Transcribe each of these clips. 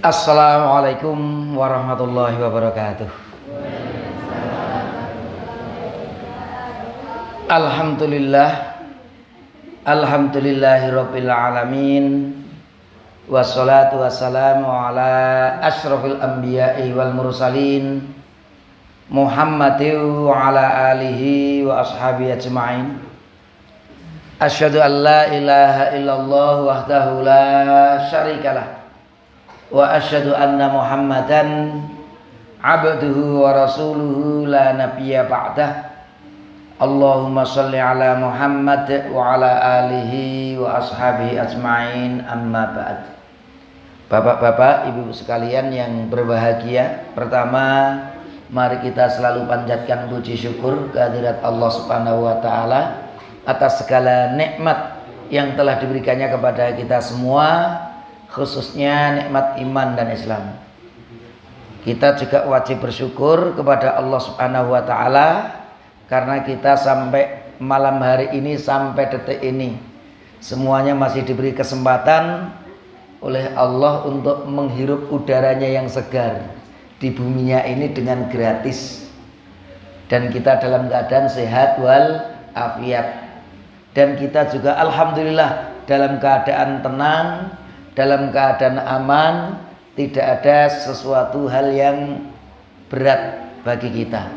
Assalamualaikum warahmatullahi wabarakatuh. Alhamdulillahirabbil alamin. Wassalatu wassalamu ala asyrafil anbiya'i wal mursalin Muhammadin wa ala alihi wa ashabihi ajma'in. Asyhadu an la ilaha illallah wahdahu la syarikalah wa asyhadu anna Muhammadan abduhu wa rasuluhu la nabiyya ba'dah. Allahumma shalli ala Muhammad wa ala alihi wa ashabihi ajma'in, amma ba'd. Bapak-bapak, ibu sekalian yang berbahagia, pertama mari kita selalu panjatkan puji syukur kehadirat Allah Subhanahu wa taala atas segala nikmat yang telah diberikannya kepada kita semua, khususnya nikmat iman dan Islam. Kita juga wajib bersyukur kepada Allah Subhanahu wa taala karena kita sampai malam hari ini, sampai detik ini semuanya masih diberi kesempatan oleh Allah untuk menghirup udaranya yang segar di buminya ini dengan gratis, dan kita dalam keadaan sehat wal afiat, dan kita juga alhamdulillah dalam keadaan tenang, dalam keadaan aman, tidak ada sesuatu hal yang berat bagi kita.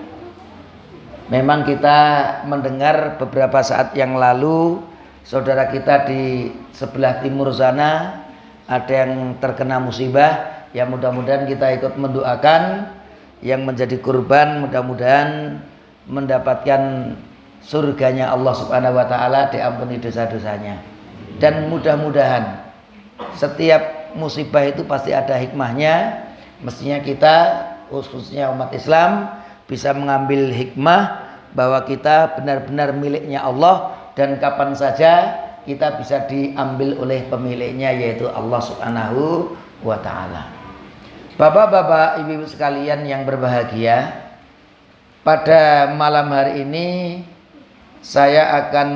Memang kita mendengar beberapa saat yang lalu saudara kita di sebelah timur sana ada yang terkena musibah, ya mudah-mudahan kita ikut mendoakan yang menjadi korban, mudah-mudahan mendapatkan surganya Allah Subhanahu wa taala, diampuni dosa-dosanya. Dan mudah-mudahan setiap musibah itu pasti ada hikmahnya. Mestinya kita, khususnya umat Islam, bisa mengambil hikmah bahwa kita benar-benar miliknya Allah, dan kapan saja kita bisa diambil oleh pemiliknya, yaitu Allah Subhanahu wa taala. Bapak-bapak, ibu-ibu sekalian yang berbahagia, pada malam hari ini saya akan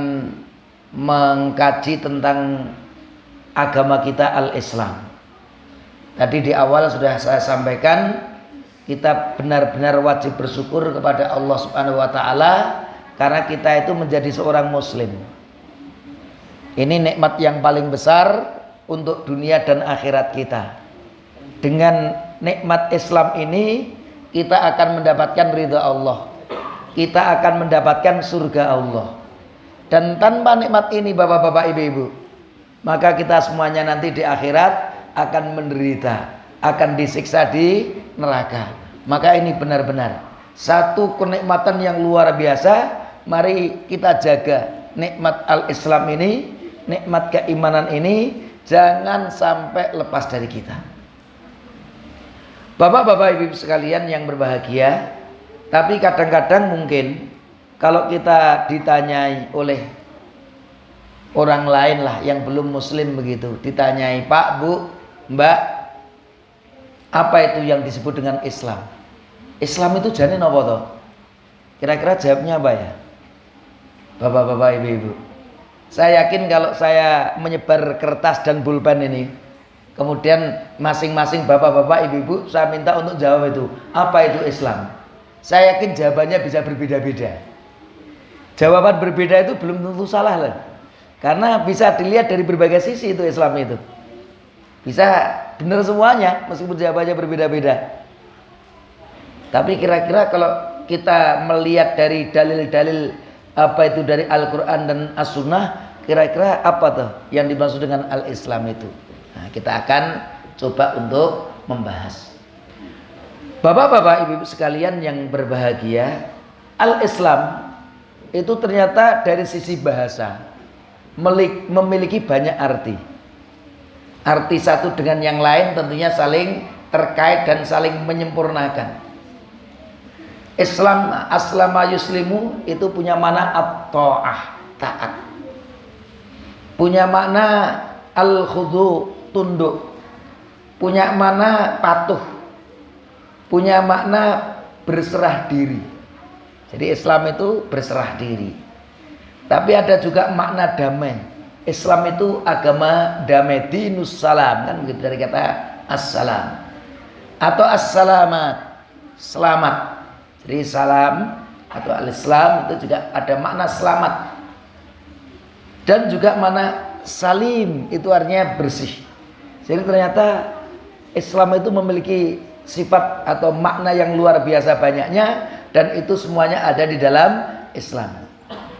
mengkaji tentang agama kita, al-Islam. Tadi di awal sudah saya sampaikan, kita benar-benar wajib bersyukur kepada Allah Subhanahu wa taala karena kita itu menjadi seorang muslim. Ini nikmat yang paling besar untuk dunia dan akhirat kita. Dengan nikmat Islam ini kita akan mendapatkan ridha Allah, kita akan mendapatkan surga Allah. Dan tanpa nikmat ini bapak-bapak, ibu-ibu, maka kita semuanya nanti di akhirat akan menderita, akan disiksa di neraka. Maka ini benar-benar satu kenikmatan yang luar biasa. Mari kita jaga nikmat al-Islam ini, nikmat keimanan ini, jangan sampai lepas dari kita. Bapak-bapak, ibu sekalian yang berbahagia, tapi kadang-kadang mungkin kalau kita ditanyai oleh orang lain lah yang belum muslim begitu, ditanyai, Pak, Bu, Mbak, apa itu yang disebut dengan Islam? Islam itu jane apa toh? Kira-kira jawabnya apa ya? Bapak-bapak, ibu-ibu, saya yakin kalau saya menyebar kertas dan pulpen ini, kemudian masing-masing bapak-bapak, ibu-ibu, saya minta untuk jawab itu, apa itu Islam? Saya yakin jawabannya bisa berbeda-beda. Jawaban berbeda itu belum tentu salah lah, karena bisa dilihat dari berbagai sisi itu Islam itu. Bisa benar semuanya meskipun jawabannya berbeda-beda. Tapi kira-kira kalau kita melihat dari dalil-dalil apa itu dari Al-Quran dan As-Sunnah, kira-kira apa tuh yang dimaksud dengan Al-Islam itu? Nah, kita akan coba untuk membahas. Bapak-bapak, ibu-ibu sekalian yang berbahagia, Al-Islam itu ternyata dari sisi bahasa memiliki banyak arti. Arti satu dengan yang lain tentunya saling terkait dan saling menyempurnakan. Islam, aslama yuslimu, itu punya makna at-ta'ah, taat. Punya makna al-khudu, tunduk. Punya makna patuh. Punya makna berserah diri. Jadi Islam itu berserah diri. Tapi ada juga makna damai. Islam itu agama damai, dinus salam, kan begitu dari kata assalam atau assalamat, selamat. Jadi salam atau al-islam itu juga ada makna selamat. Dan juga makna salim itu artinya bersih. Jadi ternyata Islam itu memiliki sifat atau makna yang luar biasa banyaknya, dan itu semuanya ada di dalam Islam.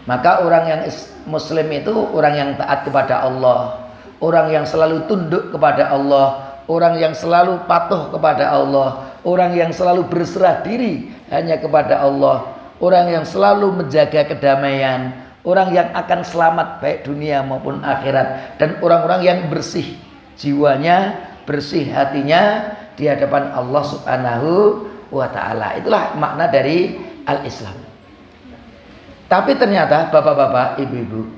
Maka orang yang muslim itu orang yang taat kepada Allah, orang yang selalu tunduk kepada Allah, orang yang selalu patuh kepada Allah, orang yang selalu berserah diri hanya kepada Allah, orang yang selalu menjaga kedamaian, orang yang akan selamat baik dunia maupun akhirat, dan orang-orang yang bersih jiwanya, bersih hatinya di hadapan Allah Subhanahu wa ta'ala. Itulah makna dari al-Islam. Tapi ternyata bapak-bapak, ibu-ibu,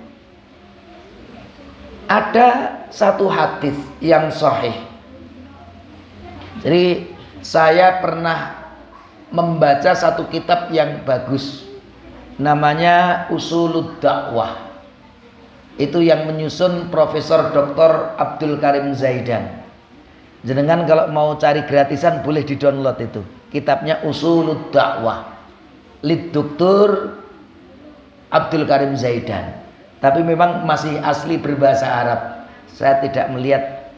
ada satu hadis yang sahih. Jadi saya pernah membaca satu kitab yang bagus, namanya Usulud Dakwah. Itu yang menyusun Profesor Dr. Abdul Karim Zaidan. Jenengan kalau mau cari gratisan boleh di-download itu. Kitabnya Usulud Dakwah. Lid Dr. Abdul Karim Zaidan. Tapi memang masih asli berbahasa Arab. Saya tidak melihat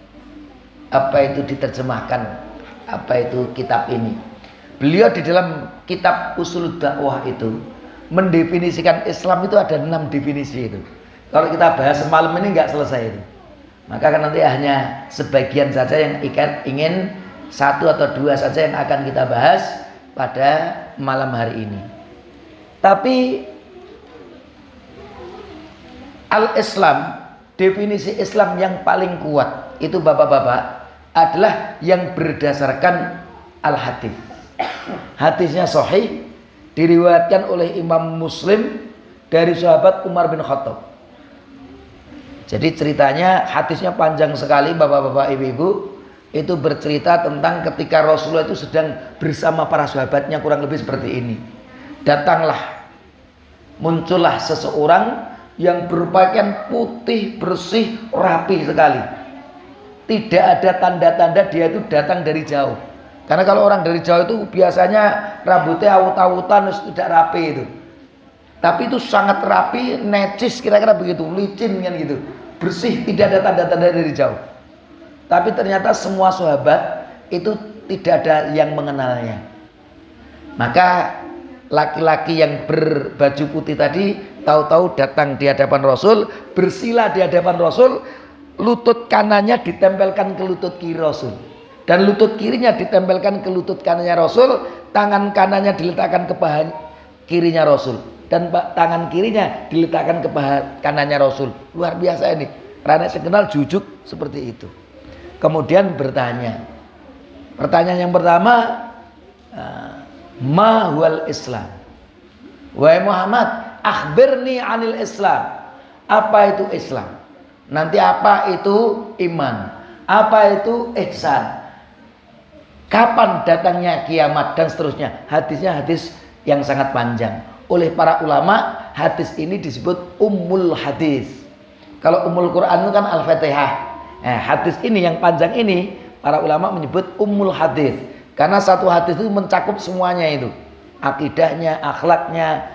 apa itu diterjemahkan, apa itu kitab ini. Beliau di dalam kitab Usulud Dakwah itu mendefinisikan Islam itu ada 6 definisi itu. Kalau kita bahas semalam ini nggak selesai itu. Maka kan nanti hanya sebagian saja yang ingin 1 atau 2 saja yang akan kita bahas pada malam hari ini. Tapi al-Islam, definisi Islam yang paling kuat itu bapak-bapak adalah yang berdasarkan al-hadis. Hadisnya sahih, diriwayatkan oleh Imam Muslim dari sahabat Umar bin Khattab. Jadi ceritanya hadisnya panjang sekali bapak-bapak, ibu-ibu. Itu bercerita tentang ketika Rasulullah itu sedang bersama para sahabatnya, kurang lebih seperti ini. Datanglah, muncullah seseorang yang berpakaian putih, bersih, rapi sekali. Tidak ada tanda-tanda dia itu datang dari jauh. Karena kalau orang dari jauh itu biasanya rambutnya awut-awutan, tidak rapi itu. Tapi itu sangat rapi, necis, kira-kira begitu, licin kan gitu. Bersih, tidak ada tanda-tanda dari jauh. Tapi ternyata semua sahabat itu tidak ada yang mengenalnya. Maka laki-laki yang berbaju putih tadi tahu-tahu datang di hadapan Rasul, bersila di hadapan Rasul, lutut kanannya ditempelkan ke lutut kiri Rasul, dan lutut kirinya ditempelkan ke lutut kanannya Rasul, tangan kanannya diletakkan ke paha kirinya Rasul, dan tangan kirinya diletakkan ke paha kanannya Rasul. Luar biasa ini. Karena saya kenal jujuk seperti itu. Kemudian bertanya. Pertanyaan yang pertama, ma huwal Islam? Wahai Muhammad, akhbirni anil Islam. Apa itu Islam? Nanti apa itu iman? Apa itu ihsan? Kapan datangnya kiamat? Dan seterusnya. Hadisnya hadis yang sangat panjang. Oleh para ulama, hadis ini disebut Ummul Hadis. Kalau Ummul Quran itu kan Al-Fatihah. Hadis ini yang panjang ini para ulama menyebut Ummul Hadis. Karena satu hadis itu mencakup semuanya itu. Akidahnya, akhlaknya,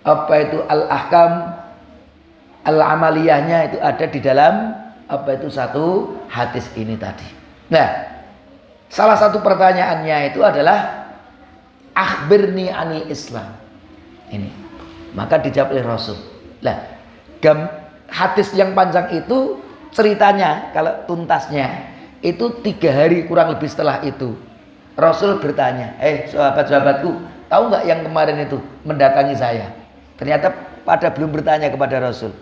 apa itu al-ahkam, al-amaliyahnya itu ada di dalam apa itu satu hadis ini tadi. Nah, salah satu pertanyaannya itu adalah akhbirni anil Islam. Ini. Maka dijawab oleh Rasul. Lah, hadis yang panjang itu ceritanya kalau tuntasnya itu 3 hari kurang lebih setelah itu Rasul bertanya, sahabat-sahabatku, tahu nggak yang kemarin itu mendatangi saya? Ternyata pada belum bertanya kepada Rasul.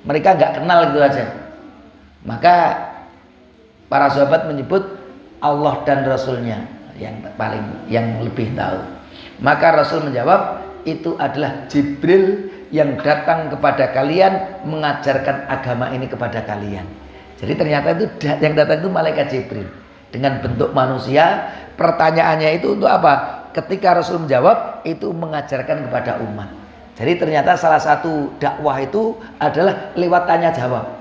Mereka nggak kenal gitu aja. Maka para sahabat menyebut Allah dan Rasulnya yang lebih tahu. Maka Rasul menjawab, itu adalah Jibril yang datang kepada kalian mengajarkan agama ini kepada kalian. Jadi ternyata itu yang datang itu malaikat Jibril dengan bentuk manusia. Pertanyaannya itu untuk apa? Ketika Rasul menjawab, itu mengajarkan kepada umat. Jadi ternyata salah satu dakwah itu adalah lewat tanya jawab.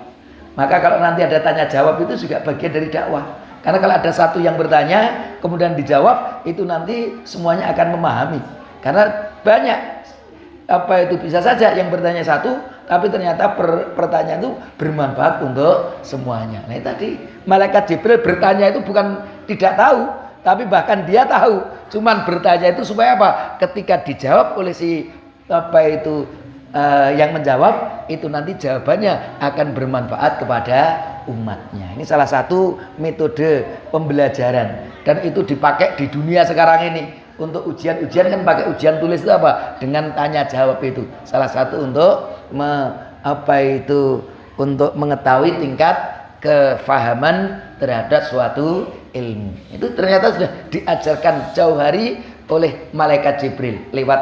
Maka kalau nanti ada tanya jawab itu juga bagian dari dakwah. Karena kalau ada satu yang bertanya kemudian dijawab, itu nanti semuanya akan memahami. Karena banyak bisa saja yang bertanya satu, tapi ternyata pertanyaan itu bermanfaat untuk semuanya. Nah, tadi malaikat Jibril bertanya itu bukan tidak tahu, tapi bahkan dia tahu. Cuman bertanya itu supaya apa? Ketika dijawab oleh si yang menjawab, itu nanti jawabannya akan bermanfaat kepada umatnya. Ini salah satu metode pembelajaran, dan itu dipakai di dunia sekarang ini. Untuk ujian-ujian kan pakai ujian tulis itu apa? Dengan tanya jawab itu. Salah satu untuk untuk mengetahui tingkat kefahaman terhadap suatu ilmu. Itu ternyata sudah diajarkan jauh hari oleh malaikat Jibril lewat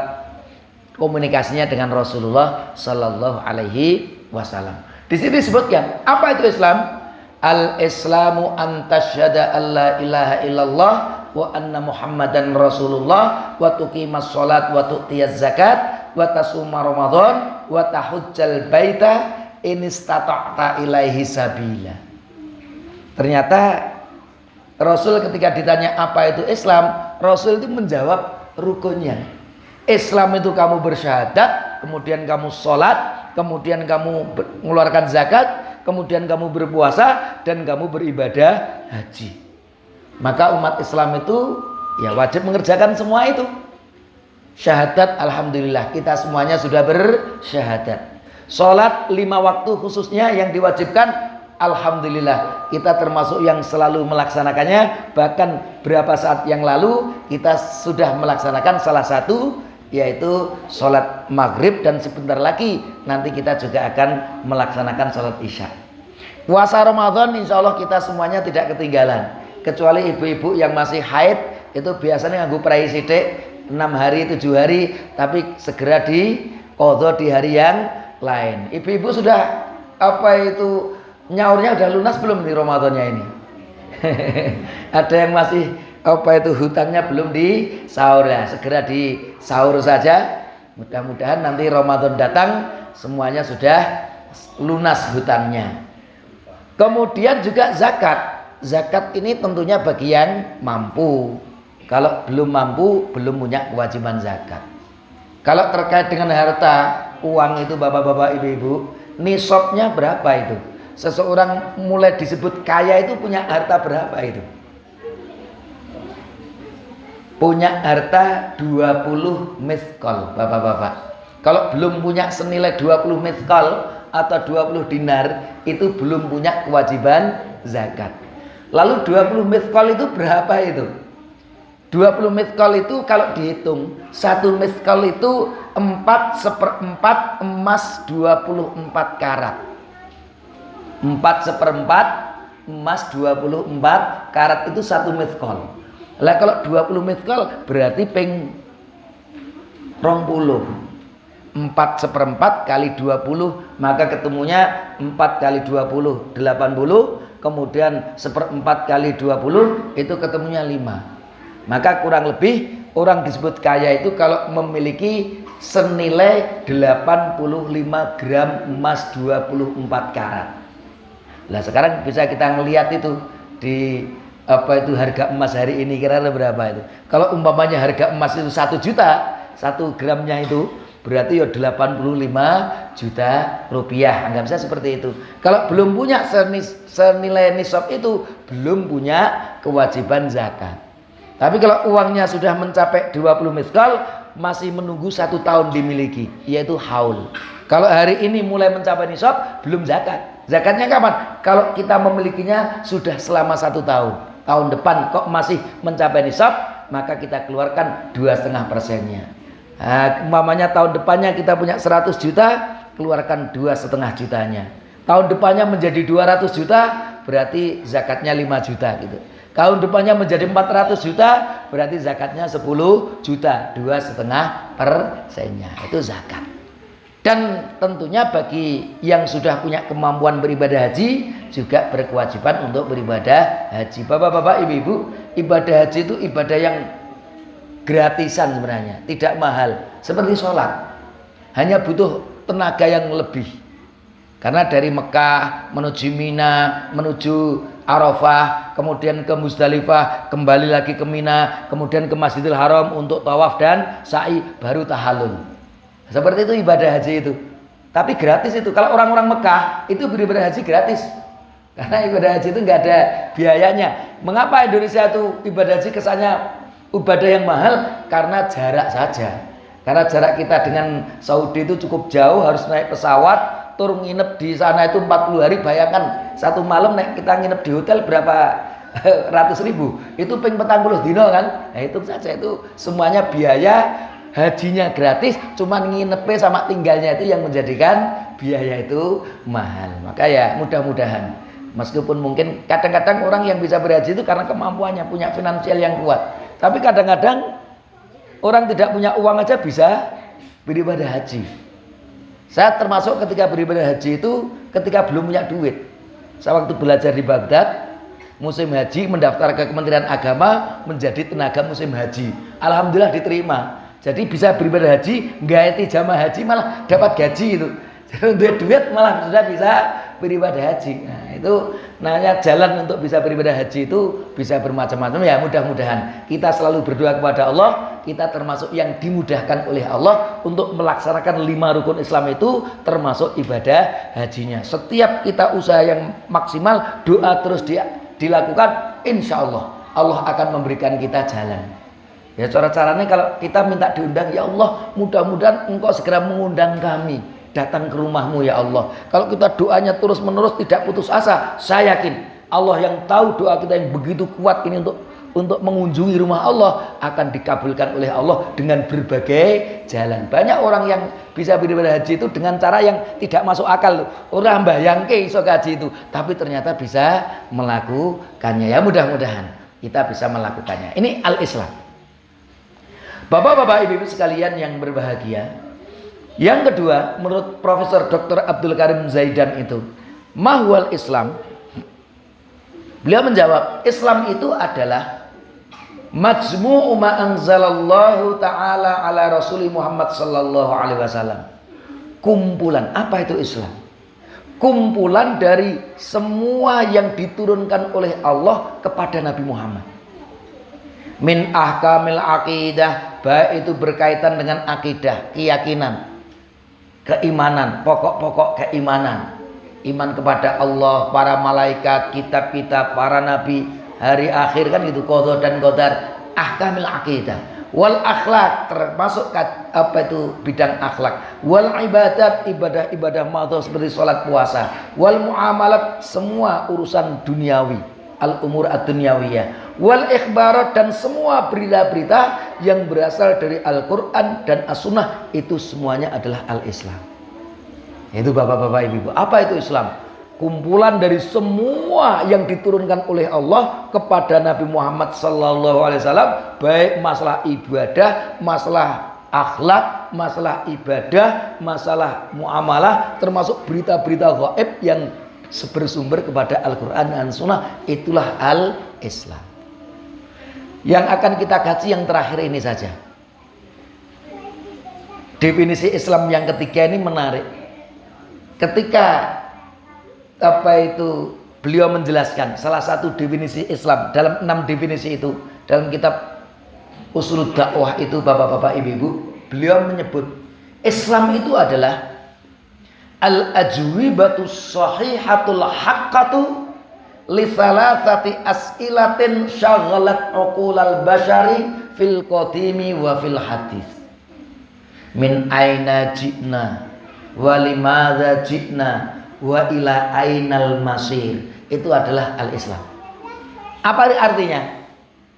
komunikasinya dengan Rasulullah Sallallahu Alaihi Wasallam. Di sini disebutkan apa itu Islam? Al-Islamu antasyhada alla ilaha illallah wa anna Muhammadan Rasulullah wa tuqimas shalat wa tu'tiyaz zakat wa tasuma Ramadan wa tahujjal baita in istata'ta ilaihi sabila. Ternyata Rasul ketika ditanya apa itu Islam, Rasul itu menjawab rukunnya. Islam itu kamu bersyahadat, kemudian kamu sholat, kemudian kamu mengeluarkan zakat, kemudian kamu berpuasa, dan kamu beribadah haji. Maka umat Islam itu ya wajib mengerjakan semua itu. Syahadat, alhamdulillah kita semuanya sudah bersyahadat. Sholat 5 waktu khususnya yang diwajibkan, alhamdulillah kita termasuk yang selalu melaksanakannya. Bahkan berapa saat yang lalu kita sudah melaksanakan salah satu, yaitu sholat maghrib, dan sebentar lagi nanti kita juga akan melaksanakan sholat isya. Puasa Ramadan insya Allah kita semuanya tidak ketinggalan, kecuali ibu-ibu yang masih haid, itu biasanya nganggu prai sidik 6 hari 7 hari, tapi segera diqadha di hari yang lain. Ibu-ibu sudah nyaurnya udah lunas belum di Ramadannya ini? Ada yang masih hutangnya belum di sahur, ya segera di sahur saja. Mudah-mudahan nanti Ramadan datang semuanya sudah lunas hutangnya. Kemudian juga zakat. Zakat ini tentunya bagi yang mampu. Kalau belum mampu, belum punya kewajiban zakat. Kalau terkait dengan harta, uang itu bapak-bapak, ibu-ibu, nisabnya berapa itu? Seseorang mulai disebut kaya itu punya harta berapa itu? Punya harta 20 mithqal, bapak-bapak. Kalau belum punya senilai 20 mithqal atau 20 dinar, itu belum punya kewajiban zakat. Lalu 20 mithqal itu berapa itu? 20 mithqal itu kalau dihitung, 1 mithqal itu 4/4 emas 24 karat. 4/4 emas 24 karat itu 1 mithqal. Lah kalau 20 mithqal berarti ping 20. 4/4 kali 20, maka ketemunya 4 kali 20 80, kemudian 1/4 kali 20 itu ketemunya 5. Maka kurang lebih orang disebut kaya itu kalau memiliki senilai 85 gram emas 24 karat. Lah sekarang bisa kita ngelihat itu di harga emas hari ini kira-kira berapa itu? Kalau umpamanya harga emas itu 1 juta, 1 gramnya itu berarti ya 85 juta rupiah. Anggap saja seperti itu. Kalau belum punya senilai nisab itu, belum punya kewajiban zakat. Tapi kalau uangnya sudah mencapai 20 mithqal, masih menunggu 1 tahun dimiliki, yaitu haul. Kalau hari ini mulai mencapai nisab, belum zakat. Zakatnya kapan? Kalau kita memilikinya sudah selama 1 tahun. Tahun depan kok masih mencapai nisab, maka kita keluarkan 2,5%-nya. Nah, umpamanya tahun depannya kita punya 100 juta, keluarkan 2,5 jutanya. Tahun depannya menjadi 200 juta, berarti zakatnya 5 juta gitu. Tahun depannya menjadi 400 juta, berarti zakatnya 10 juta, 2,5%-nya. Itu zakat. Dan tentunya bagi yang sudah punya kemampuan beribadah haji juga berkewajiban untuk beribadah haji. Bapak-bapak, ibu-ibu, ibadah haji itu ibadah yang gratisan sebenarnya, tidak mahal. Seperti sholat, hanya butuh tenaga yang lebih. Karena dari Mekah menuju Mina, menuju Arafah, kemudian ke Muzdalifah, kembali lagi ke Mina, kemudian ke Masjidil Haram untuk tawaf dan sa'i, baru tahallul. Seperti itu ibadah haji itu. Tapi gratis itu. Kalau orang-orang Mekah itu beribadah haji gratis. Karena ibadah haji itu nggak ada biayanya. Mengapa Indonesia itu ibadah haji kesannya ibadah yang mahal? Karena jarak saja. Karena jarak kita dengan Saudi itu cukup jauh, harus naik pesawat, turun nginep di sana itu 40 hari. Bayangkan satu malam kita nginep di hotel berapa ratus ribu, itu ping 40 dino kan. Nah itu saja, itu semuanya biaya hajinya gratis, cuman nginepnya sama tinggalnya itu yang menjadikan biaya itu mahal. Maka ya mudah-mudahan, meskipun mungkin kadang-kadang orang yang bisa berhaji itu karena kemampuannya, punya finansial yang kuat, tapi kadang-kadang orang tidak punya uang aja bisa beribadah haji. Saya termasuk ketika beribadah haji itu ketika belum punya duit. Saya waktu belajar di Baghdad, musim haji, mendaftar ke Kementerian Agama menjadi tenaga musim haji. Alhamdulillah diterima. Jadi bisa beribadah haji, nggak jamaah haji, malah dapat gaji itu. Jadi duit malah sudah bisa beribadah haji. Nah itu namanya jalan untuk bisa beribadah haji itu bisa bermacam-macam. Ya mudah-mudahan kita selalu berdoa kepada Allah, kita termasuk yang dimudahkan oleh Allah untuk melaksanakan 5 rukun Islam itu, termasuk ibadah hajinya. Setiap kita usaha yang maksimal, doa terus dilakukan, insya Allah Allah akan memberikan kita jalan. Ya cara-caranya kalau kita minta diundang, ya Allah mudah-mudahan engkau segera mengundang kami datang ke rumahmu ya Allah. Kalau kita doanya terus menerus tidak putus asa, saya yakin Allah yang tahu doa kita yang begitu kuat ini untuk mengunjungi rumah Allah akan dikabulkan oleh Allah dengan berbagai jalan. Banyak orang yang bisa beribadah haji itu dengan cara yang tidak masuk akal. Orang bayangke iso haji itu, tapi ternyata bisa melakukannya. Ya mudah-mudahan kita bisa melakukannya. Ini al-Islam. Bapak-bapak, ibu-ibu sekalian yang berbahagia. Yang kedua, menurut Profesor Dr. Abdul Karim Zaidan itu, mahwal Islam. Beliau menjawab, Islam itu adalah majmu'u ma anzalallahu ta'ala ala Rasuli Muhammad sallallahu alaihi wasallam. Kumpulan, apa itu Islam? Kumpulan dari semua yang diturunkan oleh Allah kepada Nabi Muhammad. Min ahkamil aqidah, baik itu berkaitan dengan akidah, keyakinan, keimanan, pokok-pokok keimanan, iman kepada Allah, para malaikat, kitab-kitab, para nabi, hari akhir kan itu, qadha dan qadar, ahkamil aqidah, wal akhlak, termasuk apa itu bidang akhlak, wal ibadat, ibadah-ibadah madhah seperti salat puasa, wal muamalat, semua urusan duniawi, al umur ad-dunyawiyah, wal ikhbarat, dan semua berita-berita yang berasal dari Al-Quran dan As-Sunnah, itu semuanya adalah al-Islam. Itu bapak-bapak, ibu-ibu, apa itu Islam? Kumpulan dari semua yang diturunkan oleh Allah kepada Nabi Muhammad SAW, baik masalah ibadah, masalah akhlak, masalah ibadah, masalah muamalah, termasuk berita-berita gaib yang bersumber kepada Al-Quran dan Sunnah, itulah al-Islam. Yang akan kita kaji yang terakhir ini saja. Definisi Islam yang ketiga ini menarik. Ketika beliau menjelaskan salah satu definisi Islam dalam 6 definisi itu, dalam kitab Ushulud Dakwah itu, bapak-bapak, ibu-ibu, beliau menyebut Islam itu adalah al-ajwibatu sahihatul haqqatu li thalathati as'ilatin syaghalat uqulal bashari fil qadimi wa fil hadis. Min aina ji'na wa limadza ji'na wa ila ainal masir. Itu adalah al-Islam. Apa artinya?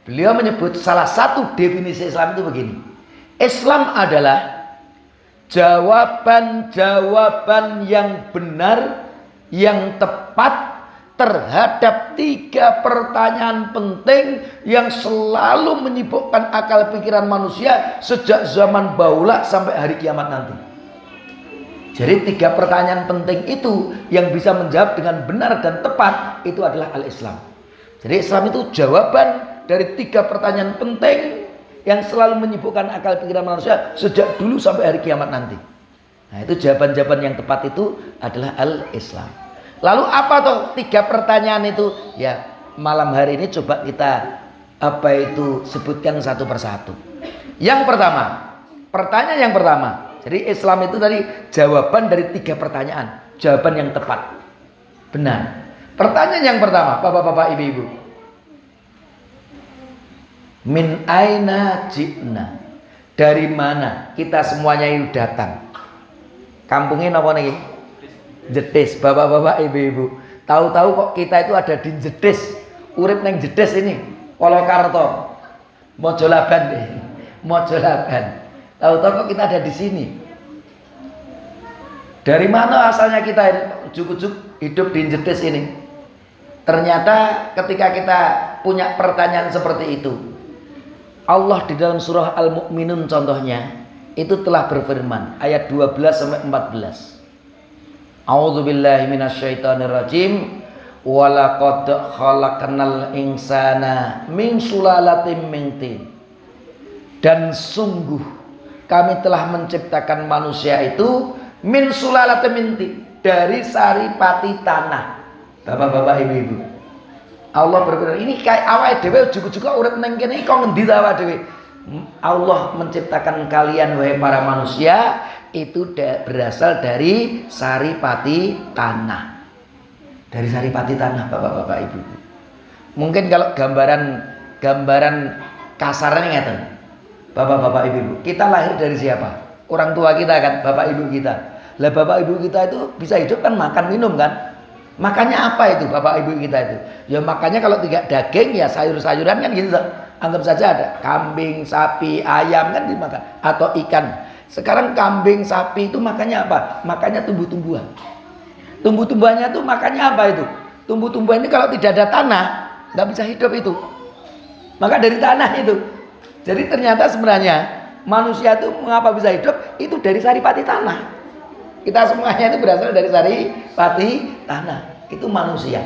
Beliau menyebut salah satu definisi Islam itu begini. Islam adalah jawaban-jawaban yang benar, yang tepat terhadap 3 pertanyaan penting yang selalu menyibukkan akal pikiran manusia sejak zaman bahula sampai hari kiamat nanti. Jadi 3 pertanyaan penting itu yang bisa menjawab dengan benar dan tepat, itu adalah al-Islam. Jadi Islam itu jawaban dari 3 pertanyaan penting yang selalu menyibukkan akal pikiran manusia sejak dulu sampai hari kiamat nanti. Nah itu jawaban-jawaban yang tepat itu adalah al-Islam. Lalu apa tuh 3 pertanyaan itu? Ya, malam hari ini coba kita sebutkan satu persatu. Yang pertama, pertanyaan yang pertama. Jadi Islam itu tadi jawaban dari 3 pertanyaan, jawaban yang tepat, benar. Pertanyaan yang pertama, bapak-bapak, ibu-ibu, min aina ji'na, dari mana kita semuanya itu datang? Kampungnya apa nih? Jedes, bapak-bapak, ibu-ibu. Tahu-tahu kok kita itu ada di Jedes, urip neng Jedes ini, Polokarto, Mojolaban deh, Mojolaban. Tahu-tahu kok kita ada di sini. Dari mana asalnya kita ujuk-ujuk hidup di Jedes ini? Ternyata ketika kita punya pertanyaan seperti itu, Allah di dalam surah Al-Mu'minun contohnya itu telah berfirman ayat 12 sampai 14. A'udzubillahi minasyaitonirrajim. Walaqad khalaqnal insana min sulalatin min tin. Dan sungguh kami telah menciptakan manusia itu min sulalatin min tin, dari saripati tanah. Bapak-bapak, ibu-ibu, Allah berfirman, ini kayak awake dhewe juga urip nang kene kok ngendi ta awake dhewe? Allah menciptakan kalian wahai para manusia itu berasal dari saripati tanah. Dari saripati tanah, bapak-bapak, ibu. Mungkin kalau gambaran kasarnya ngeten. Bapak-bapak, ibu, kita lahir dari siapa? Orang tua kita kan, bapak ibu kita. Lah bapak ibu kita itu bisa hidup kan makan minum kan? Makannya apa itu bapak ibu kita itu? Ya makannya kalau tidak daging ya sayur-sayuran kan gitu. Anggap saja ada kambing, sapi, ayam kan dimakan, atau ikan. Sekarang kambing, sapi itu makannya apa? Makannya tumbuh-tumbuhan. Tumbuh-tumbuhannya itu makannya apa itu? Tumbuh-tumbuhan ini kalau tidak ada tanah nggak bisa hidup itu. Maka dari tanah itu. Jadi ternyata sebenarnya manusia itu mengapa bisa hidup? Itu dari saripati tanah. Kita semuanya itu berasal dari saripati tanah. Itu manusia.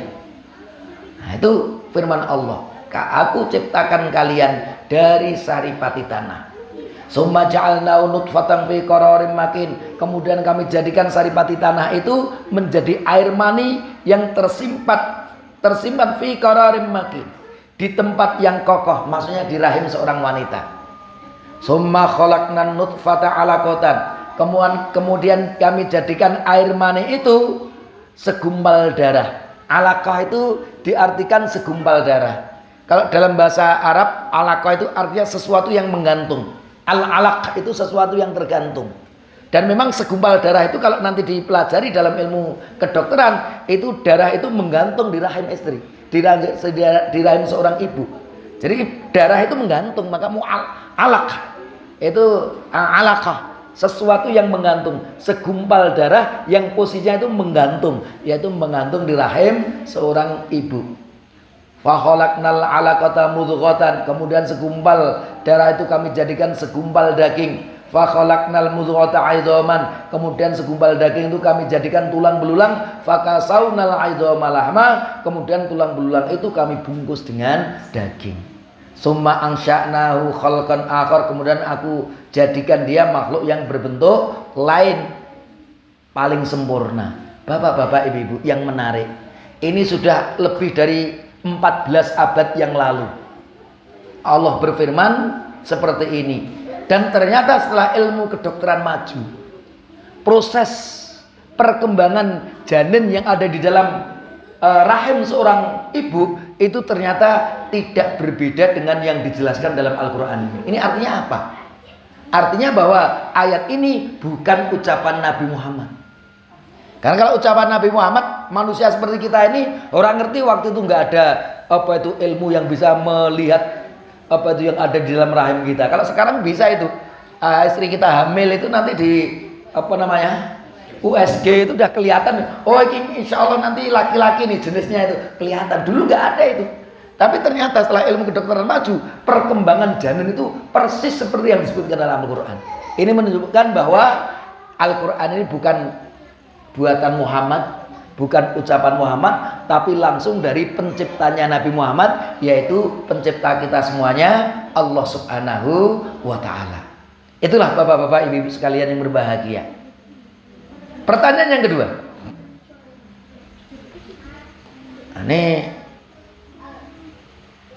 Nah, itu firman Allah. Aku ciptakan kalian dari saripati tanah. Summa ja'alnahu nutfatan fi qararin makin. Kemudian kami jadikan saripati tanah itu menjadi air mani yang tersimpan fi qararin makin, di tempat yang kokoh, maksudnya di rahim seorang wanita. Summa khalaqnan nutfata 'alaqatan. Kemudian kami jadikan air mani itu segumpal darah. Alaqah itu diartikan segumpal darah. Kalau dalam bahasa Arab, alaqah itu artinya sesuatu yang menggantung. Al-alaq itu sesuatu yang tergantung. Dan memang segumpal darah itu kalau nanti dipelajari dalam ilmu kedokteran, itu darah itu menggantung di rahim istri, di rahim seorang ibu. Jadi darah itu menggantung, maka alaq itu alaqah, sesuatu yang menggantung, segumpal darah yang posisinya itu menggantung, yaitu menggantung di rahim seorang ibu. Fa khalaqnal 'alaqata mudghatan. Kemudian segumpal darah itu kami jadikan segumpal daging. Fa khalaqnal mudghata 'idhaman. Kemudian segumpal daging itu kami jadikan tulang belulang. Fa kasawnal 'idhama lahma. Kemudian tulang belulang itu kami bungkus dengan daging. Summa ansha'nahu khalqan akhar. Kemudian aku jadikan dia makhluk yang berbentuk lain, paling sempurna. Bapak-bapak, ibu-ibu, yang menarik, ini sudah lebih dari 14 abad yang lalu Allah berfirman seperti ini. Dan ternyata setelah ilmu kedokteran maju, proses perkembangan janin yang ada di dalam rahim seorang ibu itu ternyata tidak berbeda dengan yang dijelaskan dalam Al-Quran ini. Ini artinya apa? Artinya bahwa ayat ini bukan ucapan Nabi Muhammad. Karena kalau ucapan Nabi Muhammad, manusia seperti kita ini orang ngerti waktu itu nggak ada ilmu yang bisa melihat yang ada di dalam rahim kita. Kalau sekarang bisa itu, istri kita hamil itu nanti di USG itu udah kelihatan. Oh ini insya Allah nanti laki-laki nih jenisnya itu kelihatan. Dulu nggak ada itu. Tapi ternyata setelah ilmu kedokteran maju, perkembangan janin itu persis seperti yang disebutkan dalam Al-Quran. Ini menunjukkan bahwa Al-Quran ini bukan buatan Muhammad, bukan ucapan Muhammad, tapi langsung dari penciptanya Nabi Muhammad, yaitu pencipta kita semuanya, Allah Subhanahu wa Ta'ala. Itulah bapak-bapak, ibu-ibu sekalian yang berbahagia. Pertanyaan yang kedua, Ini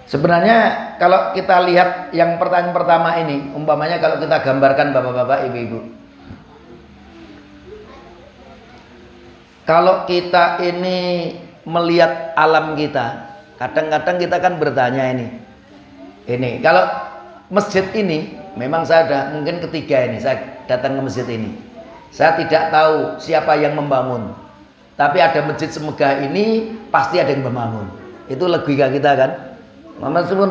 sebenarnya kalau kita lihat yang pertanyaan pertama ini, umpamanya kalau kita gambarkan bapak-bapak, ibu-ibu, kalau kita ini melihat alam kita, kadang-kadang kita kan bertanya ini kalau masjid ini, memang saya ada mungkin ketiga ini, saya datang ke masjid ini, saya tidak tahu siapa yang membangun, tapi ada masjid semegah ini pasti ada yang membangun. Itu logika kita kan. Meskipun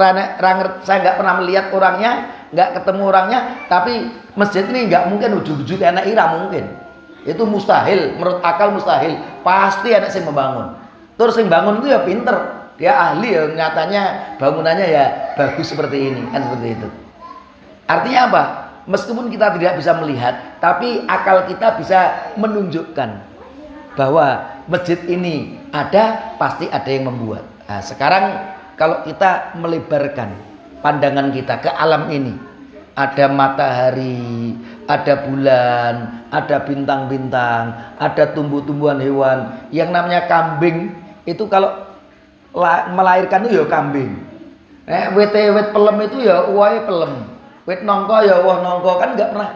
saya nggak pernah melihat orangnya, nggak ketemu orangnya, tapi masjid ini nggak mungkin ujuk-ujuk anak ira mungkin. Itu mustahil, menurut akal mustahil. Pasti ada yang membangun. Terus yang bangun itu ya pinter, dia ahli ya, nyatanya bangunannya ya bagus seperti ini, kan seperti itu. Artinya apa? Meskipun kita tidak bisa melihat, tapi akal kita bisa menunjukkan bahwa masjid ini ada, pasti ada yang membuat. Nah, sekarang kalau kita melebarkan pandangan kita ke alam ini, ada matahari, ada bulan, ada bintang-bintang, ada tumbuh-tumbuhan hewan. Yang namanya kambing itu kalau melahirkan itu ya kambing. Wit pelem itu ya uwahe pelem. Wit nongko ya uwah nongko, kan nggak pernah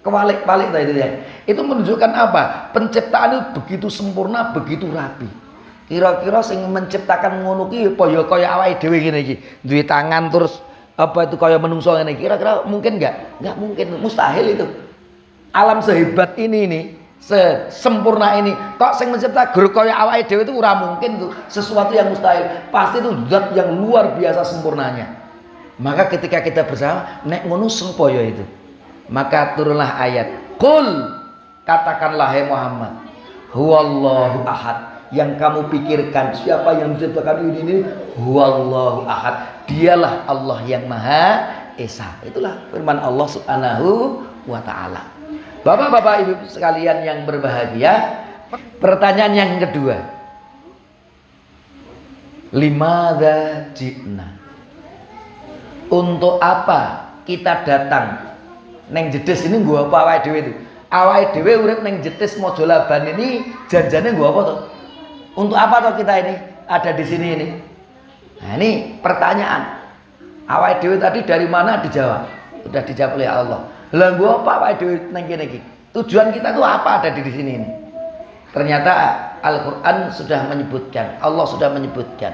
kebalik-balik tadi ya. Itu menunjukkan apa? Penciptaan itu begitu sempurna, begitu rapi. Kira-kira sing menciptakan ngono ki apa ya kaya awake dhewe ngene iki. Duwe tangan terus apa itu kaya menungso ngene. Kira-kira mungkin enggak? Enggak mungkin, mustahil itu. Alam sehebat ini sesempurna ini, kok sing mencipta guru kaya awake dhewe itu ora mungkin tuh. Sesuatu yang mustahil. Pasti itu zat yang luar biasa sempurnanya. Maka ketika kita bersama, nek ngono sapa ya itu? Maka turunlah ayat. Qul, katakanlah hai Muhammad, huwallahu ahad. Yang kamu pikirkan siapa yang menciptakan ini huwallahu ahad, dialah Allah yang Maha Esa. Itulah firman Allah Subhanahu wa taala. Bapak-bapak ibu sekalian yang berbahagia, pertanyaan yang kedua, limadza ji'na, untuk apa kita datang neng jedes ini? Gua apa awake dhewe itu? Awake dhewe urip neng jedes Mojolaban ini janjane gua apa toh? Untuk apa toh kita ini ada di sini ini? Nah, ini pertanyaan. Awake dhewe tadi dari mana dijawab? Sudah dijawab oleh Allah. Lah gua apa awake dhewe nang kene iki? Tujuan kita itu apa ada di sini ini? Ternyata Al-Qur'an sudah menyebutkan, Allah sudah menyebutkan,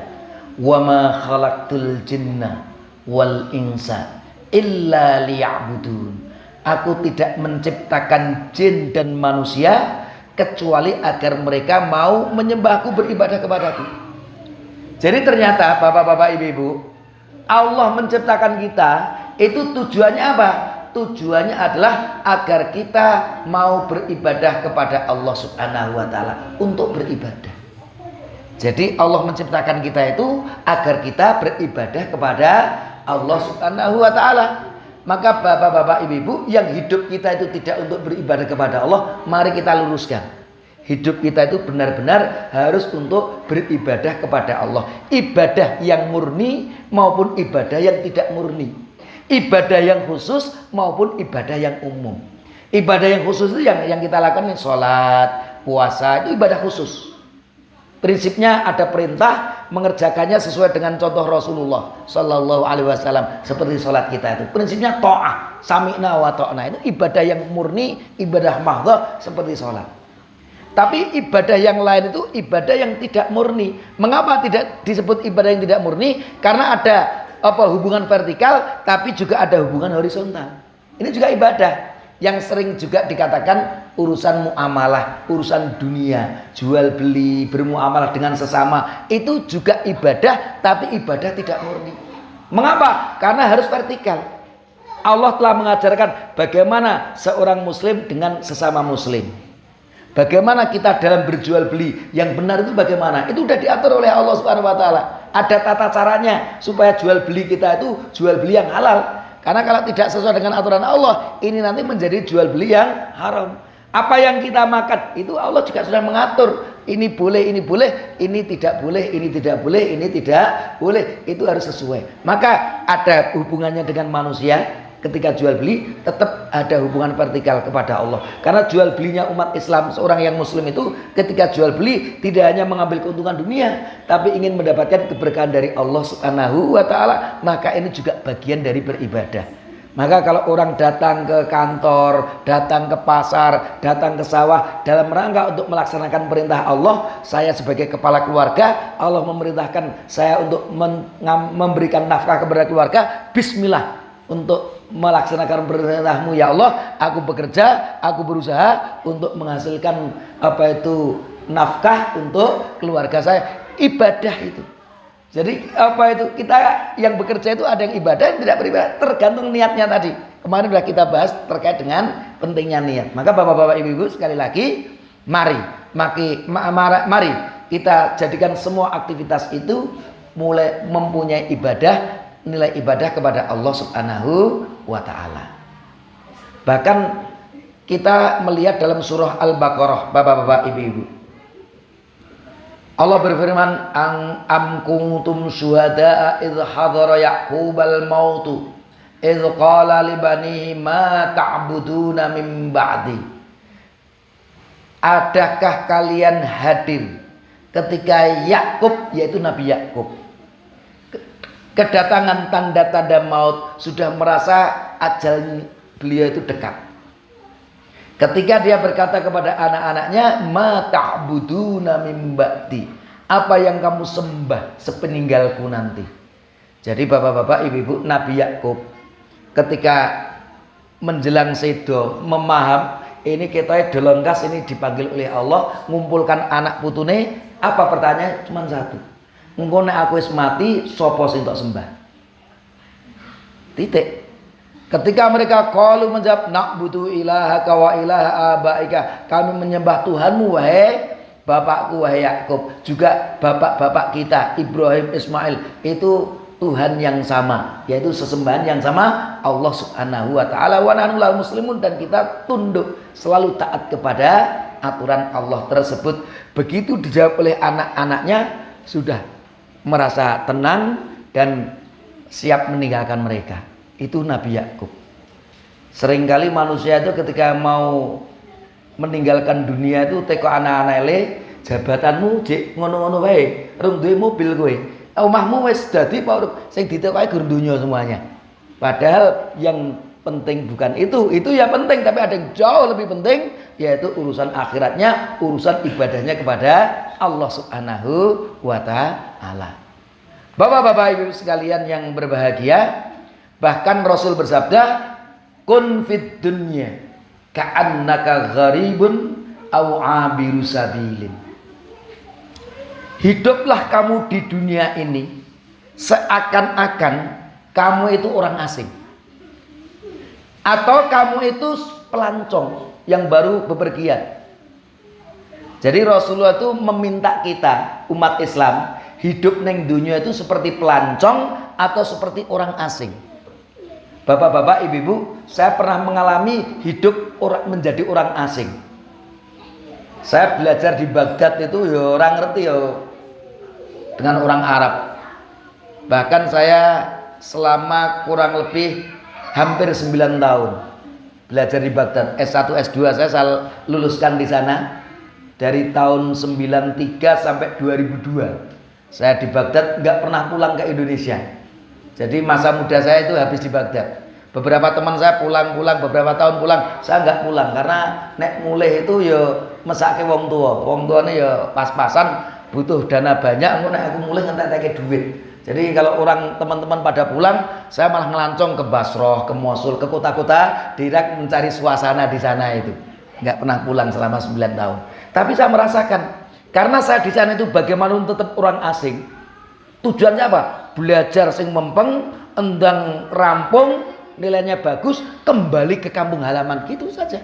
"Wa ma khalaqtul jinna wal insa illa liya'budun." Aku tidak menciptakan jin dan manusia kecuali agar mereka mau menyembahku, beribadah kepadaku. Jadi ternyata bapak-bapak ibu-ibu, Allah menciptakan kita itu tujuannya apa? Tujuannya adalah agar kita mau beribadah kepada Allah Subhanahu wa taala, untuk beribadah. Jadi Allah menciptakan kita itu agar kita beribadah kepada Allah Subhanahu wa taala. Maka bapak-bapak ibu-ibu yang hidup kita itu tidak untuk beribadah kepada Allah, mari kita luruskan. Hidup kita itu benar-benar harus untuk beribadah kepada Allah. Ibadah yang murni maupun ibadah yang tidak murni. Ibadah yang khusus maupun ibadah yang umum. Ibadah yang khusus itu yang kita lakukan, sholat, puasa, itu ibadah khusus. Prinsipnya ada perintah, mengerjakannya sesuai dengan contoh Rasulullah Sallallahu Alaihi Wasallam, seperti sholat kita itu. Prinsipnya ta'ah, sami'na wa ta'na, itu ibadah yang murni, ibadah mahdhah seperti sholat. Tapi ibadah yang lain itu ibadah yang tidak murni. Mengapa tidak disebut ibadah yang tidak murni? Karena ada hubungan vertikal, tapi juga ada hubungan horizontal. Ini juga ibadah yang sering juga dikatakan urusan muamalah, urusan dunia, jual beli, bermuamalah dengan sesama, itu juga ibadah, tapi ibadah tidak murni. Mengapa? Karena harus vertikal. Allah telah mengajarkan bagaimana seorang muslim dengan sesama muslim. Bagaimana kita dalam berjual beli yang benar itu bagaimana? Itu sudah diatur oleh Allah Subhanahu wa taala. Ada tata caranya supaya jual beli kita itu jual beli yang halal. Karena kalau tidak sesuai dengan aturan Allah, ini nanti menjadi jual beli yang haram. Apa yang kita makan itu Allah juga sudah mengatur. Ini boleh, ini tidak boleh, ini tidak boleh, ini tidak boleh. Itu harus sesuai. Maka ada hubungannya dengan manusia ketika jual beli, tetap ada hubungan vertikal kepada Allah. Karena jual belinya umat Islam, seorang yang muslim itu ketika jual beli tidak hanya mengambil keuntungan dunia, tapi ingin mendapatkan keberkahan dari Allah Subhanahu wa taala, maka ini juga bagian dari beribadah. Maka kalau orang datang ke kantor, datang ke pasar, datang ke sawah dalam rangka untuk melaksanakan perintah Allah, saya sebagai kepala keluarga, Allah memerintahkan saya untuk memberikan nafkah kepada keluarga, bismillah untuk melaksanakan perintahmu ya Allah, aku bekerja, aku berusaha untuk menghasilkan nafkah untuk keluarga saya. Ibadah itu. Jadi kita yang bekerja itu ada yang ibadah, yang tidak beribadah, tergantung niatnya tadi. Kemarin sudah kita bahas terkait dengan pentingnya niat. Maka bapak-bapak ibu-ibu sekali lagi, mari kita jadikan semua aktivitas itu mulai mempunyai ibadah, nilai ibadah kepada Allah Subhanahu wa taala. Bahkan kita melihat dalam surah Al-Baqarah, bapak-bapak ibu-ibu, Allah berfirman, am kuntum syuhada'a idh hadara ya'qubal mautu idh qala li banihi ma ta'buduna min ba'di. Adakah kalian hadir ketika Yakub, yaitu Nabi Yakub, kedatangan tanda-tanda maut, sudah merasa ajal beliau itu dekat. Ketika dia berkata kepada anak-anaknya, ma ta'buduna min ba'di, apa yang kamu sembah sepeninggalku nanti. Jadi bapak-bapak, ibu-ibu, Nabi Yakub ketika menjelang sedo memaham ini kita delongkas, ini dipanggil oleh Allah ngumpulkan anak putune, apa pertanyaan? Cuma satu. Engko nek aku wis mati, sapa sing tok sembah? Titik. Ketika mereka qalu menjawab, na'budu ilahaka wa ilaha abaika, kami menyembah Tuhanmu wahai bapakku wahai Yakub, juga bapak-bapak kita Ibrahim, Ismail, itu Tuhan yang sama, yaitu sesembahan yang sama, Allah Subhanahu wa taala, wa nahnu lahu muslimun, dan kita tunduk selalu taat kepada aturan Allah tersebut. Begitu dijawab oleh anak-anaknya, sudah merasa tenang dan siap meninggalkan mereka. Itu Nabi Yakub. Seringkali manusia itu ketika mau meninggalkan dunia itu teko anak-anak ele, jabatanmu jek ngono-ngono wae, rung duwe mobil kowe. Omahmu wis dadi pak sing ditekoki gur donya semuanya. Padahal yang penting bukan itu ya penting, tapi ada yang jauh lebih penting, yaitu urusan akhiratnya, urusan ibadahnya kepada Allah Subhanahu wa taala. Bapak-bapak ibu sekalian yang berbahagia, bahkan Rasul bersabda, kun fid dunya ka'annaka gharibun aw abiru sabilin. Hiduplah kamu di dunia ini seakan-akan kamu itu orang asing, atau kamu itu pelancong yang baru bepergian. Jadi Rasulullah itu meminta kita umat Islam hidup neng dunia itu seperti pelancong atau seperti orang asing. Bapak-bapak, ibu-ibu, saya pernah mengalami hidup menjadi orang asing. Saya belajar di Baghdad itu ya orang ngerti ya dengan orang Arab. Bahkan saya selama kurang lebih hampir 9 tahun belajar di Baghdad. S1, S2 saya luluskan di sana dari tahun 93 sampai 2002. Saya di Baghdad, nggak pernah pulang ke Indonesia. Jadi masa muda saya itu habis di Baghdad. Beberapa teman saya pulang-pulang, beberapa tahun pulang, saya nggak pulang karena nek mulai itu ya mesake wong tua. Wong tuane ya pas-pasan butuh dana banyak, nek aku mulai ngentek-ngentek duit. Jadi kalau orang teman-teman pada pulang, saya malah ngelancong ke Basrah, ke Mosul, ke kota-kota direct mencari suasana di sana itu. Nggak pernah pulang selama 9 tahun. Tapi saya merasakan karena saya di sana itu bagaimana tetap orang asing. Tujuannya apa? Belajar sing mempeng, endang rampung, nilainya bagus, kembali ke kampung halaman, gitu saja.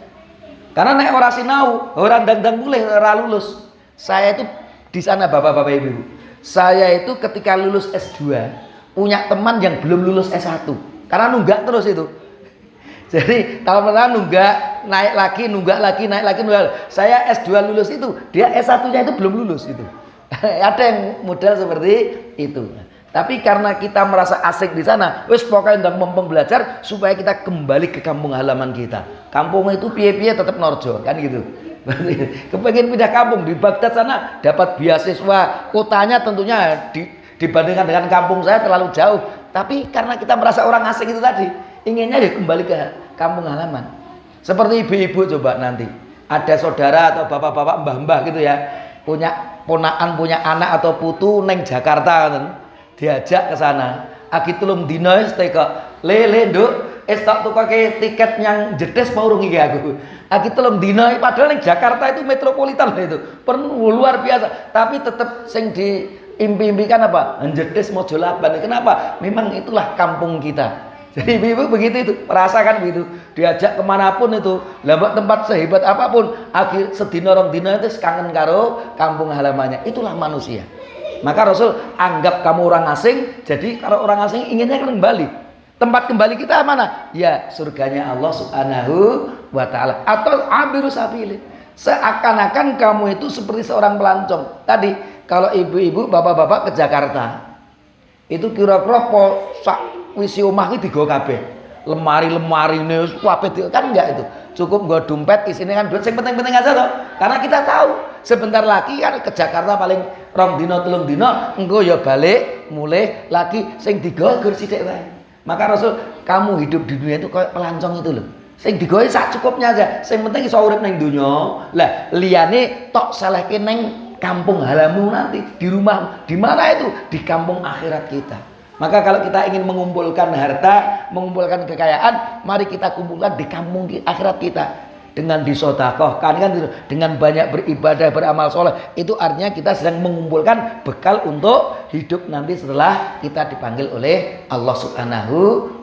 Karena nek ora sinau, orang dang-dang mulai ora lulus. Saya itu di sana bapak-bapak ibu. Saya itu ketika lulus S2 punya teman yang belum lulus S1. Karena nunggak terus itu. Jadi tahun pertama nunggak, naik lagi, nunggak lagi, naik lagi, nunggak. Saya S2 lulus itu, dia S1-nya itu belum lulus itu. Ada yang model seperti itu. Tapi karena kita merasa asik di sana, wis pokoknya ndang mumpung belajar supaya kita kembali ke kampung halaman kita. Kampung itu piye-piye tetap Norjo, kan gitu. Kepengen pindah kampung di Baghdad sana dapat beasiswa, kotanya tentunya dibandingkan dengan kampung saya terlalu jauh. Tapi karena kita merasa orang asing itu tadi, inginnya ya kembali ke kampung halaman. Seperti ibu-ibu coba nanti ada saudara atau bapak-bapak mbah-mbah gitu ya, punya ponakan, punya anak atau putu neng Jakarta kan, diajak ke sana. Aki telung dino teka lele nduk tak tukake tiket yang jedes mau urung iki aku. Aki telung dino padahal neng Jakarta itu metropolitan itu. Perlu luar biasa, tapi tetap sing diimpi-impikan apa? Jedes Mojolaban. Kenapa? Memang itulah kampung kita. Jadi ibu begitu itu, merasakan begitu. Diajak kemanapun itu, lambak tempat sehebat apapun, akhir sedina rong dina itu kangen karo kampung halamannya. Itulah manusia. Maka Rasul anggap kamu orang asing, jadi kalau orang asing inginnya kembali. Tempat kembali kita mana? Ya surganya Allah Subhanahu wa ta'ala. Atau abiru sabilin. Seakan-akan kamu itu seperti seorang pelancong. Tadi kalau ibu-ibu, bapak-bapak ke Jakarta, itu kira-kira wisi omah iki digo kabeh. Lemari-lemari ini kabeh kan enggak itu. Cukup nggo dompet isinya kan duit sing penting-penting aja toh. Karena kita tahu sebentar lagi kan ke Jakarta paling rong dino telung dino engko ya balik mulai lagi sing digo gur sithik wae. Maka Rasul, kamu hidup di dunia itu kayak pelancong itu loh. Sing digo sak cukupnya aja. Sing penting iso urip ning donya. Lah liyane tok selehke ning kampung halamu nanti di rumah. Di mana itu? Di kampung akhirat kita. Maka kalau kita ingin mengumpulkan harta, mengumpulkan kekayaan, mari kita kumpulkan di kampung akhirat kita. Dengan disodakohkan kan, dengan banyak beribadah, beramal soleh. Itu artinya kita sedang mengumpulkan bekal untuk hidup nanti setelah kita dipanggil oleh Allah Subhanahu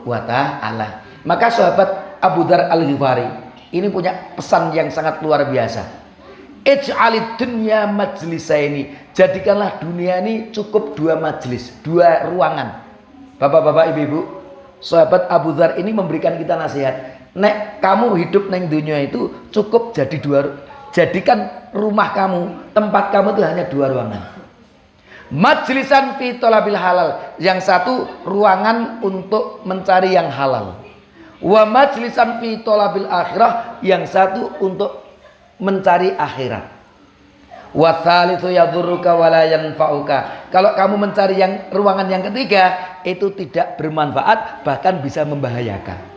wa ta'ala. Maka sahabat Abu Dzar Al-Ghifari ini punya pesan yang sangat luar biasa. Ij'alid dunya majlisaini. Jadikanlah dunia ini cukup dua majlis, dua ruangan. Bapak-bapak, ibu-ibu, sahabat Abu Dzar ini memberikan kita nasihat. Nek kamu hidup neng dunia itu cukup jadikan rumah kamu, tempat kamu itu hanya dua ruangan. Majlisan fi thalabil halal, yang satu ruangan untuk mencari yang halal. Wa majlisan fi thalabil akhirah, yang satu untuk mencari akhirat. Wa tsalitsu yadurruka wa la yanfa'uka. Kalau kamu mencari yang ruangan yang ketiga, itu tidak bermanfaat, bahkan bisa membahayakan.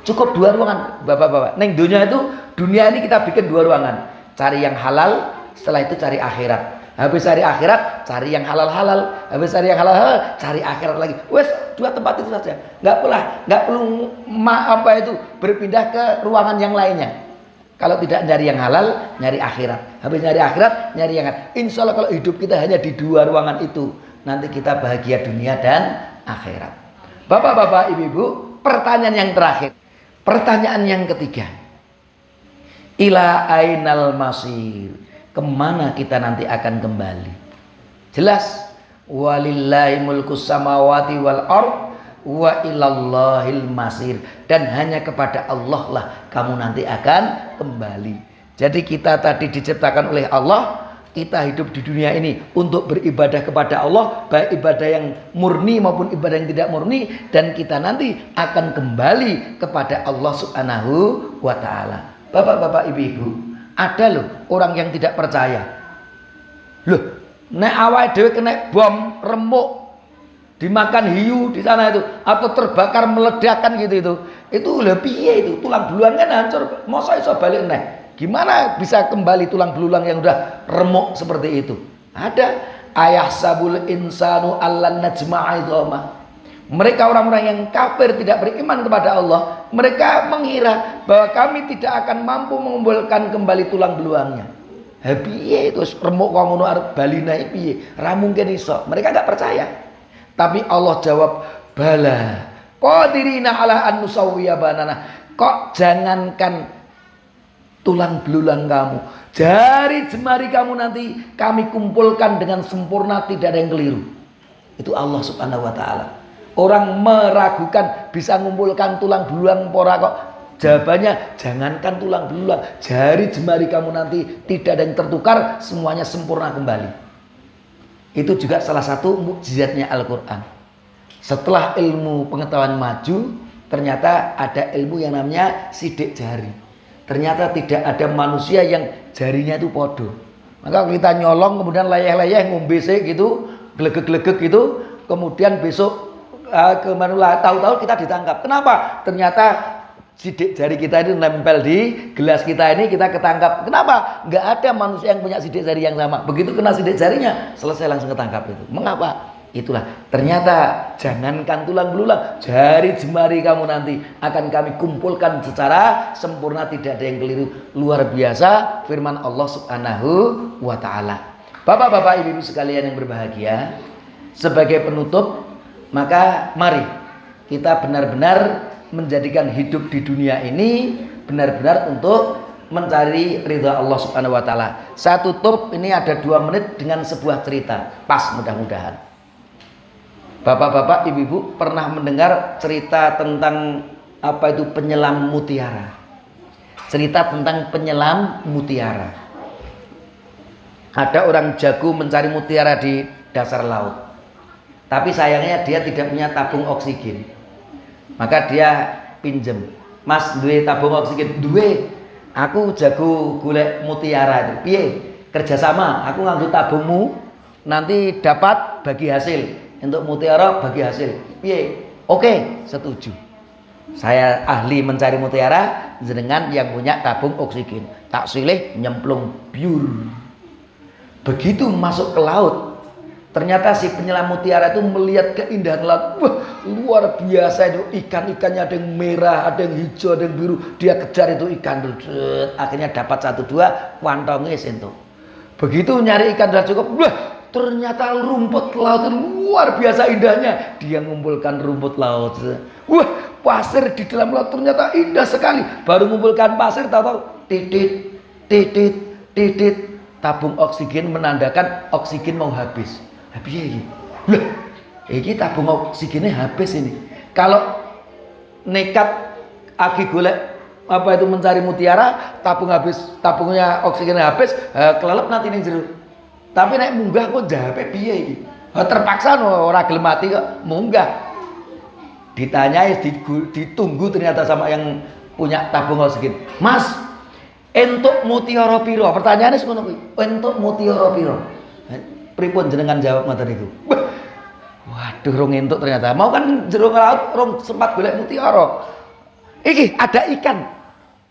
Cukup dua ruangan, bapak-bapak. Neng dunia itu, dunia ini kita bikin dua ruangan. Cari yang halal, setelah itu cari akhirat. Habis cari akhirat, cari yang halal-halal. Habis cari yang halal-halal, cari akhirat lagi. Wes, dua tempat itu saja. Nggak perlu berpindah ke ruangan yang lainnya. Kalau tidak nyari yang halal, nyari akhirat. Habis nyari akhirat, nyari yang halal. Insya Allah kalau hidup kita hanya di dua ruangan itu, nanti kita bahagia dunia dan akhirat. Bapak-bapak, ibu-ibu, pertanyaan yang terakhir. Pertanyaan yang ketiga. Ila ainal masir. Kemana kita nanti akan kembali? Jelas. Walillahi mulkus samawati wal ardh wa ilallahil masir. Dan hanya kepada Allah lah kamu nanti akan kembali. Jadi kita tadi diciptakan oleh Allah, kita hidup di dunia ini untuk beribadah kepada Allah, baik ibadah yang murni maupun ibadah yang tidak murni, dan kita nanti akan kembali kepada Allah Subhanahu wa ta'ala. Bapak-bapak, ibu-ibu, ada loh orang yang tidak percaya. Loh, nek awake dhewe kena bom remuk, dimakan hiu di sana itu, atau terbakar meledakan gitu itu lho piye itu, tulang belulang kan hancur, masa iso balik neh. Gimana bisa kembali tulang belulang yang udah remuk seperti itu? Ada ayah sabul insanu allan najma'a idhama. Mereka orang-orang yang kafir, tidak beriman kepada Allah, mereka mengira bahwa kami tidak akan mampu mengumpulkan kembali tulang beluangnya. Piye itu remuk kok ngono arep balina piye? Ra mungkin iso. Mereka enggak percaya. Tapi Allah jawab, bala qadirina ala an nusawwiya banana. Kok jangankan tulang belulang kamu, jari jemari kamu nanti kami kumpulkan dengan sempurna, tidak ada yang keliru. Itu Allah Subhanahu wa ta'ala. Orang meragukan bisa mengumpulkan tulang belulang pora kok. Jawabannya, jangankan tulang belulang, jari jemari kamu nanti tidak ada yang tertukar, semuanya sempurna kembali. Itu juga salah satu mukjizatnya Al-Quran. Setelah ilmu pengetahuan maju, ternyata ada ilmu yang namanya sidik jari. Ternyata tidak ada manusia yang jarinya itu podo. Maka kita nyolong kemudian layeh-layeh ngombe sih gitu, gelegek-gelegek gitu, kemudian besok kemana tahu-tahu kita ditangkap. Kenapa? Ternyata sidik jari kita itu nempel di gelas kita ini, kita ketangkap. Kenapa? Nggak ada manusia yang punya sidik jari yang sama. Begitu kena sidik jarinya, selesai langsung ketangkap itu. Mengapa? Itulah, ternyata jangankan tulang belulang, jari jemari kamu nanti akan kami kumpulkan secara sempurna, tidak ada yang keliru. Luar biasa firman Allah Subhanahu wa ta'ala. Bapak-bapak, ibu-ibu sekalian yang berbahagia, sebagai penutup, maka mari kita benar-benar menjadikan hidup di dunia ini benar-benar untuk mencari ridha Allah Subhanahu wa ta'ala. Saya tutup ini ada 2 menit dengan sebuah cerita, pas mudah-mudahan. Bapak-bapak, ibu-ibu pernah mendengar cerita tentang apa itu penyelam mutiara? Cerita tentang penyelam mutiara. Ada orang jago mencari mutiara di dasar laut. Tapi sayangnya dia tidak punya tabung oksigen. Maka dia pinjem. Mas, duwe tabung oksigen? Duwe. Aku jago golek mutiara itu. Piye? Kerjasama. Aku nganggo tabungmu, nanti dapat bagi hasil. Untuk mutiara bagi hasil. Piye? Oke, setuju. Saya ahli mencari mutiara, jenengan yang punya tabung oksigen. Tak silih nyemplung biur. Begitu masuk ke laut, ternyata si penyelam mutiara itu melihat keindahan laut. Wah, luar biasa itu, ikan-ikannya ada yang merah, ada yang hijau, ada yang biru. Dia kejar itu ikan itu. Akhirnya dapat 1-2, kuantongnya sentuh. Begitu nyari ikan sudah cukup, wah, ternyata rumput laut luar biasa indahnya. Dia mengumpulkan rumput laut. Wah, pasir di dalam laut ternyata indah sekali. Baru mengumpulkan pasir, tahu-tahu titit, titit, titit. Tabung oksigen menandakan oksigen mau habis. Habis ini. Loh, ini tabung oksigennya habis ini. Kalau nekat agi golek apa itu mencari mutiara, tabung habis, tabungnya oksigennya habis, kelelep nanti ning jero. Tapi naik munggah kok jape piye iki? Terpaksa ora gelem mati kok munggah. Ditanyai ditunggu ternyata sama yang punya tabung oksigen. Mas, entuk mutiara piro? Pertanyaannya ngono kuwi. Entuk mutiara piro? Pripun jenengan jawab ngoten niku? Waduh, rong entuk ternyata. Mau kan jero laut rong sempat golek mutiara. Iki ada ikan.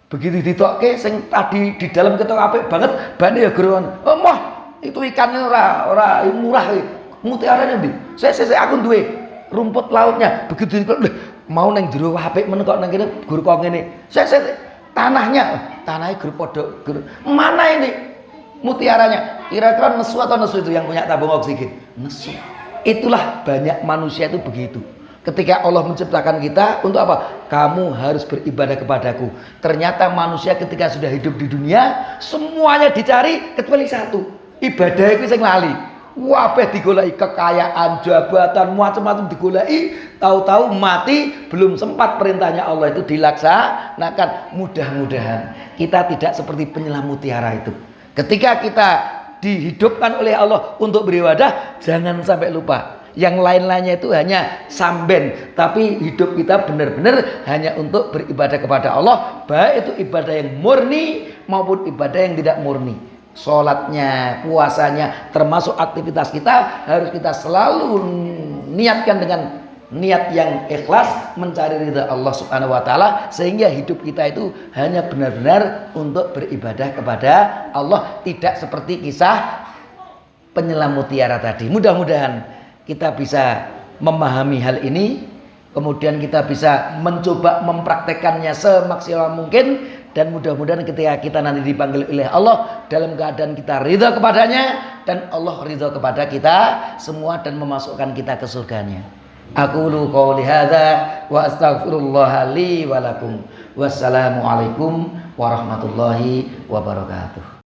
Begitu ditokke sing tadi di dalam ketok apik banget, bane ya geron. Oh, mah itu ikannya ora murah mutiaranya ndi? Saya aku duwe rumput lautnya. Begitu mau nang jero apik men kok nang kene gur kok ngene. Saya tanahnya gur padha gur. Mana ini mutiaranya? Kira-kira nesu atau nesu itu yang punya tabung oksigen? Nesu. Itulah banyak manusia itu begitu. Ketika Allah menciptakan kita untuk apa? Kamu harus beribadah kepadaku. Ternyata manusia ketika sudah hidup di dunia semuanya dicari kecuali satu. Ibadah itu sing lali. Wabeh digoleki kekayaan, jabatan, macam-macam digoleki, tahu-tahu mati belum sempat perintahnya Allah itu dilaksanakan. Mudah-mudahan kita tidak seperti penyelam mutiara itu. Ketika kita dihidupkan oleh Allah untuk beribadah, jangan sampai lupa. Yang lain-lainnya itu hanya samben, tapi hidup kita benar-benar hanya untuk beribadah kepada Allah, baik itu ibadah yang murni maupun ibadah yang tidak murni. Sholatnya, puasanya, termasuk aktivitas kita harus kita selalu niatkan dengan niat yang ikhlas mencari ridha Allah Subhanahu wa ta'ala, sehingga hidup kita itu hanya benar-benar untuk beribadah kepada Allah, tidak seperti kisah penyelam mutiara tadi. Mudah-mudahan kita bisa memahami hal ini, kemudian kita bisa mencoba mempraktekannya semaksimal mungkin, dan mudah-mudahan ketika kita nanti dipanggil oleh Allah dalam keadaan kita ridha kepadanya dan Allah ridha kepada kita semua dan memasukkan kita ke surganya. Aqulu qouli hadza wa astaghfirullah li wa lakum. Wassalamu alaikum warahmatullahi wabarakatuh.